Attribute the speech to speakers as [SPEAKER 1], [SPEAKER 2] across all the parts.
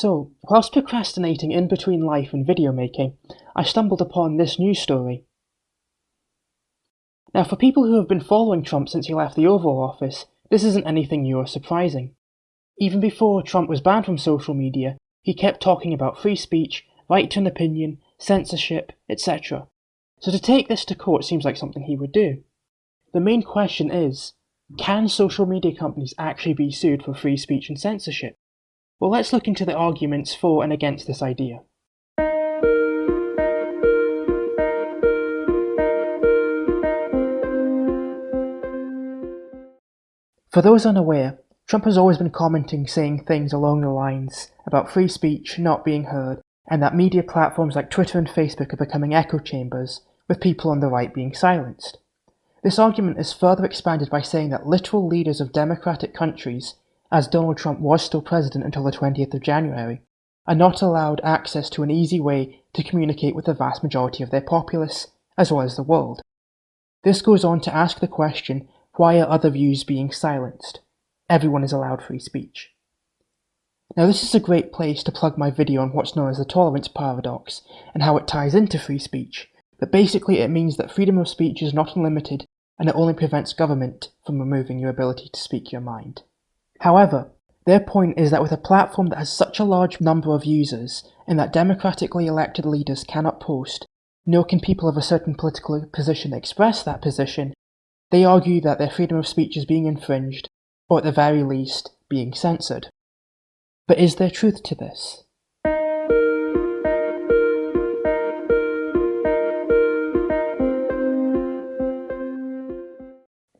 [SPEAKER 1] So, whilst procrastinating in between life and video making, I stumbled upon this news story. Now, for people who have been following Trump since he left the Oval Office, this isn't anything new or surprising. Even before Trump was banned from social media, he kept talking about free speech, right to an opinion, censorship, etc. So to take this to court seems like something he would do. The main question is, can social media companies actually be sued for free speech and censorship? Well, let's look into the arguments for and against this idea. For those unaware, Trump has always been commenting saying things along the lines about free speech not being heard and that media platforms like Twitter and Facebook are becoming echo chambers, with people on the right being silenced. This argument is further expanded by saying that literal leaders of democratic countries, as Donald Trump was still president until the 20th of January, are not allowed access to an easy way to communicate with the vast majority of their populace, as well as the world. This goes on to ask the question, why are other views being silenced? Everyone is allowed free speech. Now this is a great place to plug my video on what's known as the tolerance paradox, and how it ties into free speech, but basically it means that freedom of speech is not unlimited, and it only prevents government from removing your ability to speak your mind. However, their point is that with a platform that has such a large number of users, and that democratically elected leaders cannot post, nor can people of a certain political position express that position, they argue that their freedom of speech is being infringed, or at the very least, being censored. But is there truth to this?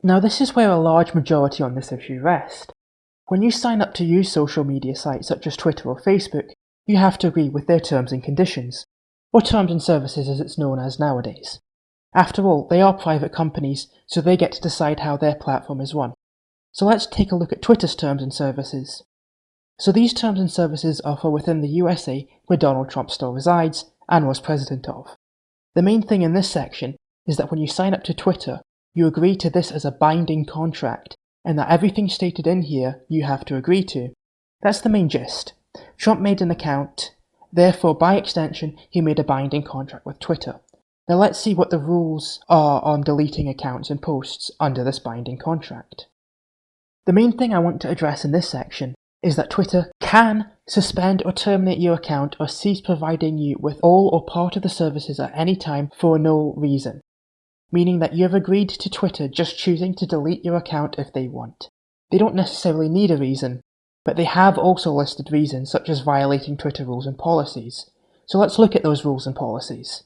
[SPEAKER 1] Now this is where a large majority on this issue rest. When you sign up to use social media sites such as Twitter or Facebook, you have to agree with their terms and conditions, or terms and services as it's known as nowadays. After all, they are private companies, so they get to decide how their platform is run. So let's take a look at Twitter's terms and services. So these terms and services are for within the USA, where Donald Trump still resides and was president of. The main thing in this section is that when you sign up to Twitter, you agree to this as a binding contract, and that everything stated in here you have to agree to. That's the main gist. Trump made an account, therefore by extension he made a binding contract with Twitter. Now let's see what the rules are on deleting accounts and posts under this binding contract. The main thing I want to address in this section is that Twitter can suspend or terminate your account or cease providing you with all or part of the services at any time for no reason, meaning that you have agreed to Twitter just choosing to delete your account if they want. They don't necessarily need a reason, but they have also listed reasons such as violating Twitter rules and policies. So let's look at those rules and policies.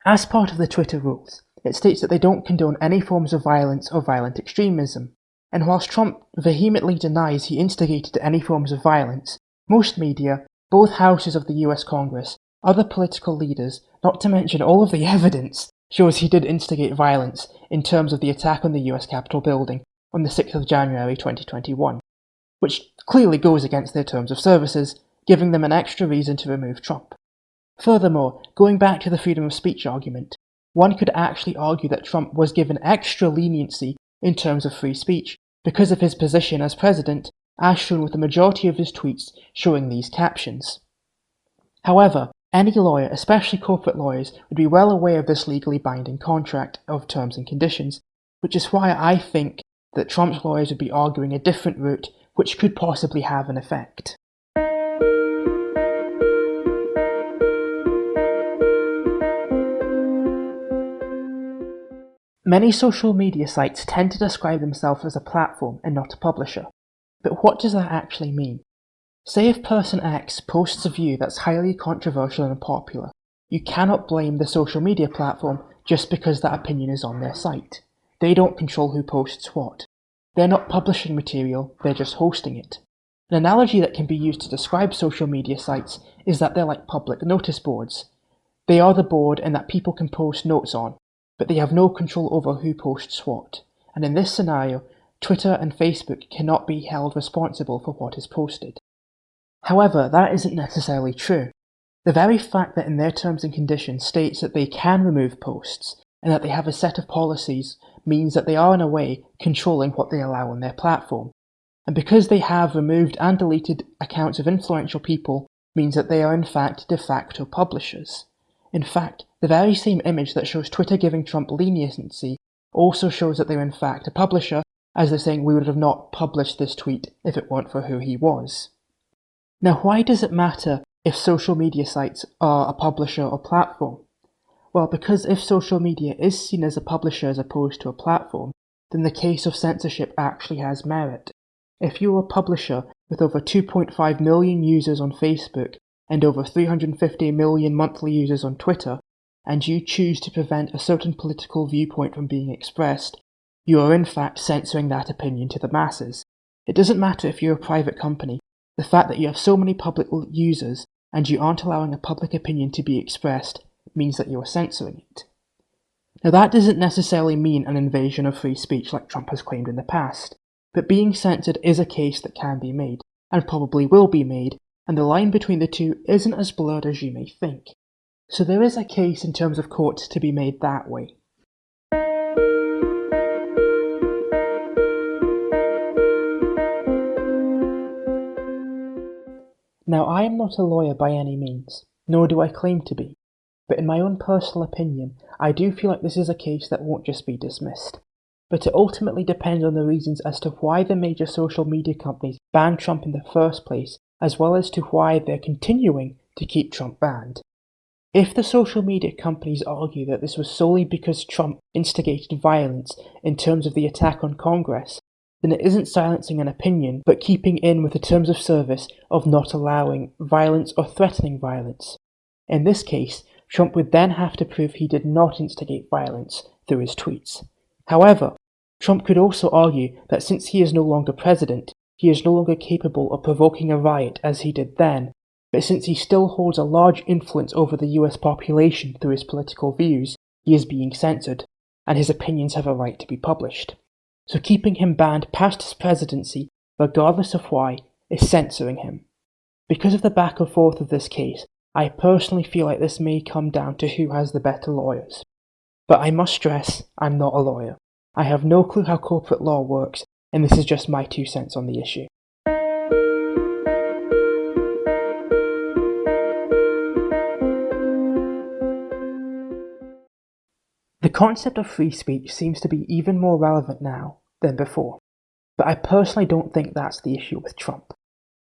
[SPEAKER 1] As part of the Twitter rules, it states that they don't condone any forms of violence or violent extremism. And whilst Trump vehemently denies he instigated any forms of violence, most media, both houses of the US Congress, other political leaders, not to mention all of the evidence, shows he did instigate violence in terms of the attack on the US Capitol building on the 6th of January 2021, which clearly goes against their terms of services, giving them an extra reason to remove Trump. Furthermore, going back to the freedom of speech argument, one could actually argue that Trump was given extra leniency in terms of free speech because of his position as president, as shown with the majority of his tweets showing these captions. However, any lawyer, especially corporate lawyers, would be well aware of this legally binding contract of terms and conditions, which is why I think that Trump's lawyers would be arguing a different route which could possibly have an effect. Many social media sites tend to describe themselves as a platform and not a publisher. But what does that actually mean? Say if person X posts a view that's highly controversial and unpopular, you cannot blame the social media platform just because that opinion is on their site. They don't control who posts what. They're not publishing material, they're just hosting it. An analogy that can be used to describe social media sites is that they're like public notice boards. They are the board and that people can post notes on, but they have no control over who posts what. And in this scenario, Twitter and Facebook cannot be held responsible for what is posted. However, that isn't necessarily true. The very fact that in their terms and conditions states that they can remove posts, and that they have a set of policies, means that they are in a way controlling what they allow on their platform. and because they have removed and deleted accounts of influential people means that they are in fact de facto publishers. In fact, the very same image that shows Twitter giving Trump leniency also shows that they're in fact a publisher, as they're saying we would have not published this tweet if it weren't for who he was. Now, why does it matter if social media sites are a publisher or platform? Well, because if social media is seen as a publisher as opposed to a platform, then the case of censorship actually has merit. If you're a publisher with over 2.5 million users on Facebook and over 350 million monthly users on Twitter, and you choose to prevent a certain political viewpoint from being expressed, you are in fact censoring that opinion to the masses. It doesn't matter if you're a private company, the fact that you have so many public users and you aren't allowing a public opinion to be expressed means that you are censoring it. Now that doesn't necessarily mean an invasion of free speech like Trump has claimed in the past, but being censored is a case that can be made, and probably will be made, and the line between the two isn't as blurred as you may think. So there is a case in terms of courts to be made that way. Now I am not a lawyer by any means, nor do I claim to be, but in my own personal opinion, I do feel like this is a case that won't just be dismissed. But it ultimately depends on the reasons as to why the major social media companies banned Trump in the first place, as well as to why they're continuing to keep Trump banned. If the social media companies argue that this was solely because Trump instigated violence in terms of the attack on Congress, then it isn't silencing an opinion, but keeping in with the terms of service of not allowing violence or threatening violence. In this case, Trump would then have to prove he did not instigate violence through his tweets. However, Trump could also argue that since he is no longer president, he is no longer capable of provoking a riot as he did then, but since he still holds a large influence over the US population through his political views, he is being censored, and his opinions have a right to be published. So keeping him banned past his presidency, regardless of why, is censoring him. Because of the back and forth of this case, I personally feel like this may come down to who has the better lawyers. But I must stress, I'm not a lawyer. I have no clue how corporate law works, and this is just my 2 cents on the issue. The concept of free speech seems to be even more relevant now than before, but I personally don't think that's the issue with Trump.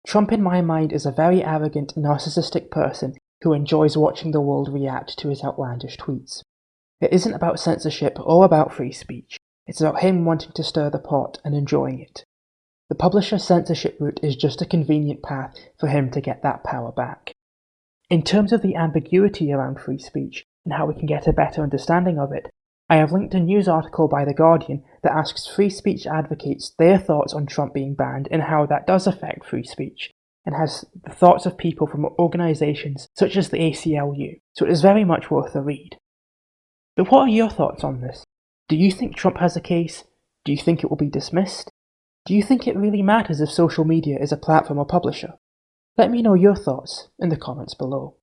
[SPEAKER 1] Trump in my mind is a very arrogant, narcissistic person who enjoys watching the world react to his outlandish tweets. It isn't about censorship or about free speech, it's about him wanting to stir the pot and enjoying it. The publisher censorship route is just a convenient path for him to get that power back. In terms of the ambiguity around free speech and how we can get a better understanding of it, I have linked a news article by The Guardian that asks free speech advocates their thoughts on Trump being banned and how that does affect free speech, and has the thoughts of people from organisations such as the ACLU, so it is very much worth a read. But what are your thoughts on this? Do you think Trump has a case? Do you think it will be dismissed? Do you think it really matters if social media is a platform or publisher? Let me know your thoughts in the comments below.